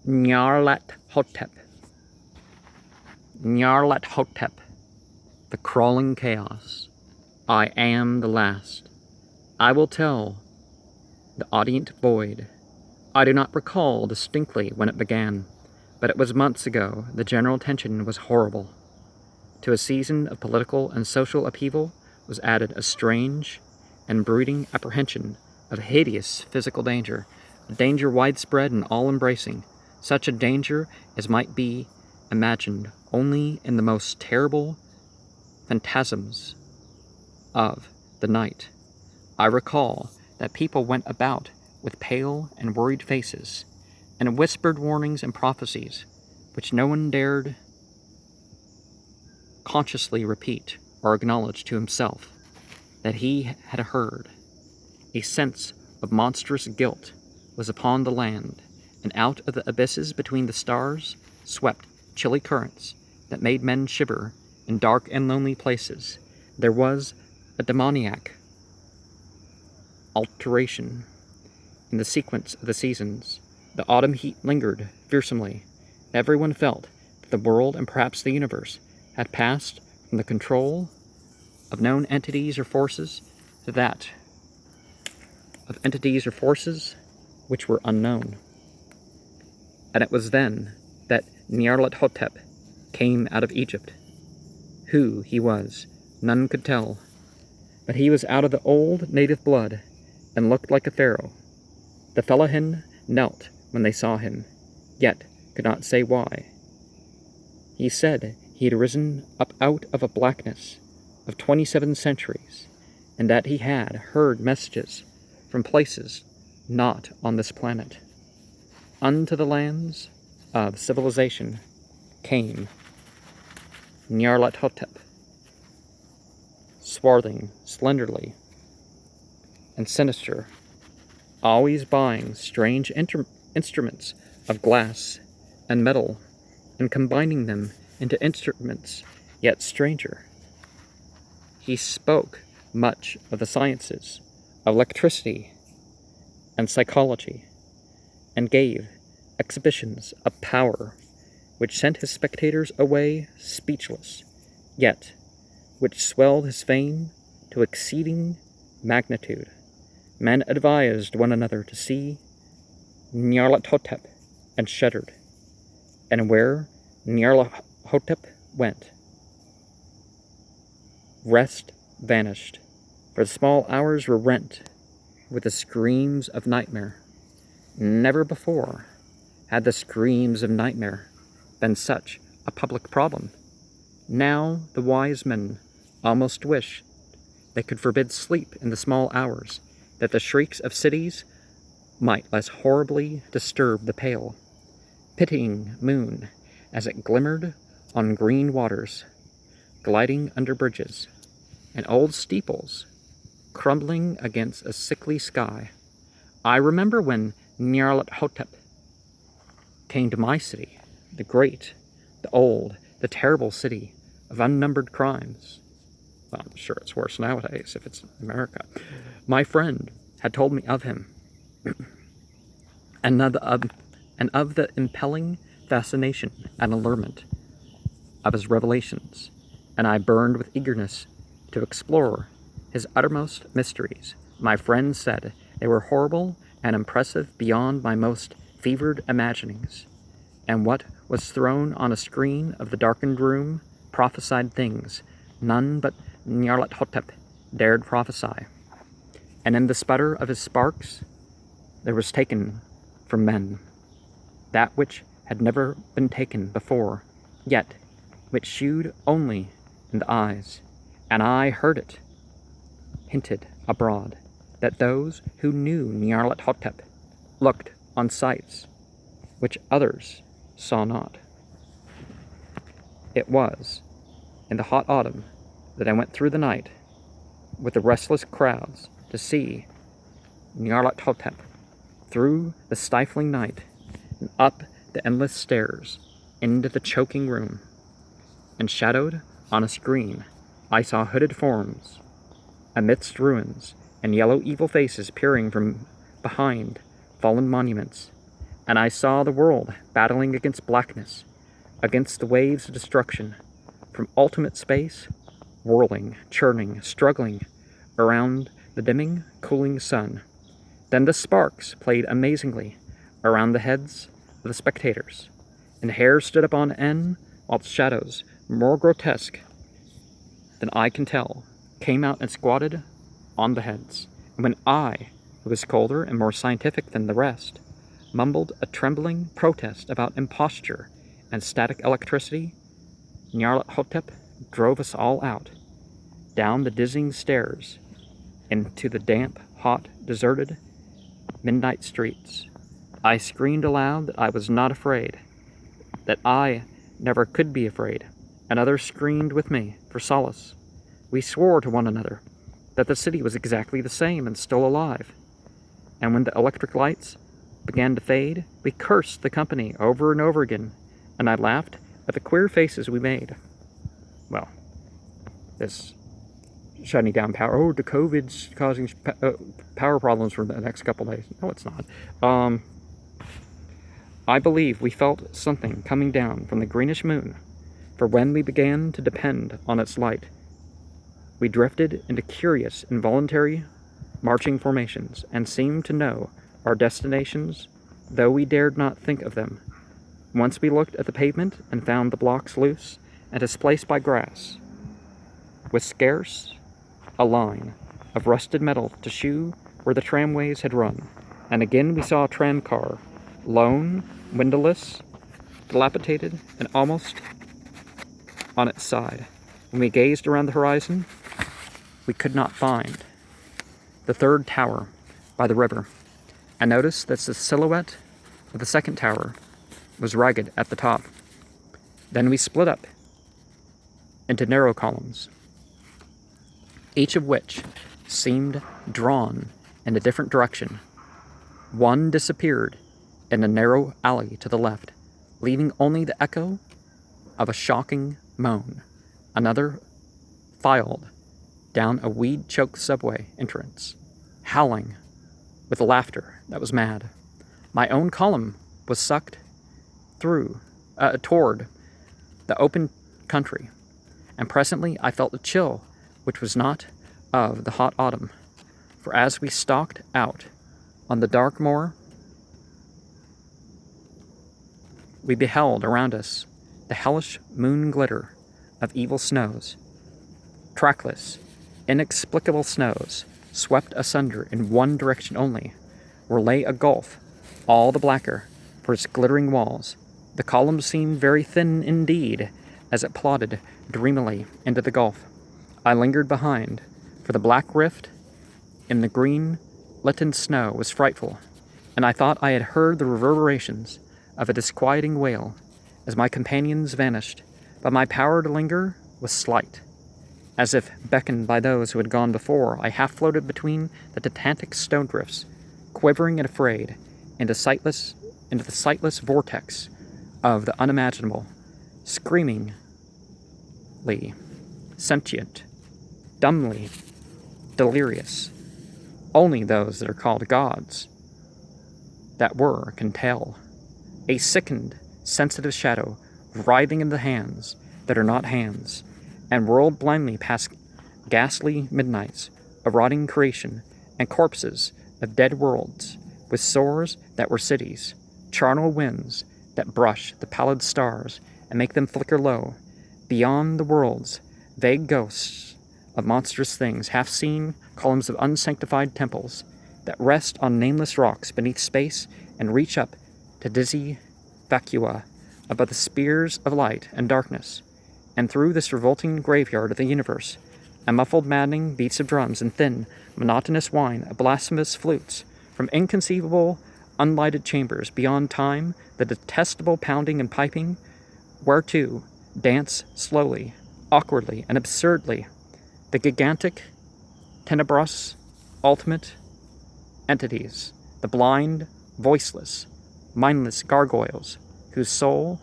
Nyarlathotep. Nyarlathotep, the crawling chaos. I am the last. I will tell the audient void. I do not recall distinctly when it began, but it was months ago. The general tension was horrible. To a season of political and social upheaval was added a strange and brooding apprehension of hideous physical danger, a danger widespread and all-embracing, such a danger as might be imagined only in the most terrible phantasms of the night. I recall that people went about with pale and worried faces, and whispered warnings and prophecies, which no one dared consciously repeat or acknowledge to himself that he had heard. A sense of monstrous guilt was upon the land, and out of the abysses between the stars swept chilly currents that made men shiver in dark and lonely places. There was a demoniac alteration in the sequence of the seasons. The autumn heat lingered fearsomely. Everyone felt that the world, and perhaps the universe, had passed from the control of known entities or forces to that of entities or forces which were unknown. And it was then that Nyarlathotep came out of Egypt. Who he was, none could tell, but he was out of the old native blood and looked like a pharaoh. The fellahin knelt when they saw him, yet could not say why. He said he had risen up out of a blackness of 27 centuries, and that he had heard messages from places not on this planet. Unto the lands of civilization came Nyarlathotep, swarthing slenderly and sinister, always buying strange instruments of glass and metal and combining them into instruments yet stranger. He spoke much of the sciences of electricity and psychology, and gave exhibitions of power which sent his spectators away speechless, yet which swelled his fame to exceeding magnitude. Men advised one another to see Nyarlathotep and shuddered, and where Nyarlathotep went, rest vanished, for the small hours were rent with the screams of nightmare. Never before had the screams of nightmare been such a public problem. Now the wise men almost wished they could forbid sleep in the small hours, that the shrieks of cities might less horribly disturb the pale, pitying moon as it glimmered on green waters, gliding under bridges, and old steeples crumbling against a sickly sky. I remember when Nyarlathotep came to my city, the great, the old, the terrible city of unnumbered crimes. Well, I'm sure it's worse nowadays if it's America. My friend had told me of him, and of the impelling fascination and allurement of his revelations, and I burned with eagerness to explore his uttermost mysteries. My friend said they were horrible and impressive beyond my most fevered imaginings, and what was thrown on a screen of the darkened room prophesied things none but Nyarlathotep dared prophesy. And in the sputter of his sparks there was taken from men that which had never been taken before, yet which shewed only in the eyes, and I heard it hinted abroad that those who knew Nyarlathotep looked on sights which others saw not. It was in the hot autumn that I went through the night with the restless crowds to see Nyarlathotep, through the stifling night and up the endless stairs into the choking room, and shadowed on a screen I saw hooded forms amidst ruins and yellow evil faces peering from behind fallen monuments. and I saw the world battling against blackness, against the waves of destruction, from ultimate space, whirling, churning, struggling around the dimming, cooling sun. Then the sparks played amazingly around the heads of the spectators, and hair stood up on end, while shadows, more grotesque than I can tell, came out and squatted on the heads. And when I, who was colder and more scientific than the rest, mumbled a trembling protest about imposture and static electricity, Nyarlathotep drove us all out, down the dizzying stairs, into the damp, hot, deserted, midnight streets. I screamed aloud that I was not afraid, that I never could be afraid, and others screamed with me for solace. We swore to one another that the city was exactly the same and still alive. And when the electric lights began to fade, we cursed the company over and over again, and I laughed at the queer faces we made. Well, this shutting down power. Oh, the COVID's causing power problems for the next couple days. No, it's not. I believe we felt something coming down from the greenish moon, for when we began to depend on its light, we drifted into curious, involuntary marching formations and seemed to know our destinations, though we dared not think of them. Once we looked at the pavement and found the blocks loose and displaced by grass, with scarce a line of rusted metal to shew where the tramways had run. And again we saw a tram car, lone, windowless, dilapidated, and almost on its side. When we gazed around the horizon, we could not find the third tower by the river, and noticed that the silhouette of the second tower was ragged at the top. Then we split up into narrow columns, each of which seemed drawn in a different direction. One disappeared in a narrow alley to the left, leaving only the echo of a shocking moan. Another filed down a weed-choked subway entrance, howling with laughter that was mad. My own column was sucked toward the open country, and presently I felt a chill which was not of the hot autumn, for as we stalked out on the dark moor, we beheld around us the hellish moon glitter of evil snows, trackless, inexplicable snows, swept asunder in one direction only, where lay a gulf, all the blacker for its glittering walls. The column seemed very thin indeed, as it plodded dreamily into the gulf. I lingered behind, for the black rift in the green, litten snow was frightful, and I thought I had heard the reverberations of a disquieting wail as my companions vanished, but my power to linger was slight. As if beckoned by those who had gone before, I half floated between the titanic stone drifts, quivering and afraid, into the sightless vortex of the unimaginable, screamingly sentient, dumbly delirious. Only those that are called gods that were can tell. A sickened, sensitive shadow writhing in the hands that are not hands, and whirled blindly past ghastly midnights of rotting creation and corpses of dead worlds, with sores that were cities, charnel winds that brush the pallid stars and make them flicker low. Beyond the worlds, vague ghosts of monstrous things, half-seen columns of unsanctified temples that rest on nameless rocks beneath space and reach up to dizzy vacua above the spears of light and darkness. And through this revolting graveyard of the universe, and muffled maddening beats of drums and thin, monotonous whine of blasphemous flutes from inconceivable, unlighted chambers beyond time, the detestable pounding and piping, whereto dance slowly, awkwardly, and absurdly the gigantic, tenebrous, ultimate entities, the blind, voiceless, mindless gargoyles, whose soul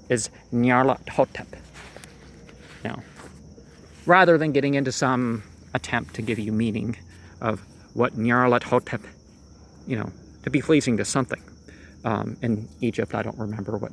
is Nyarlathotep. Now, rather than getting into some attempt to give you meaning of what Nyarlathotep, to be pleasing to something, In Egypt, I don't remember what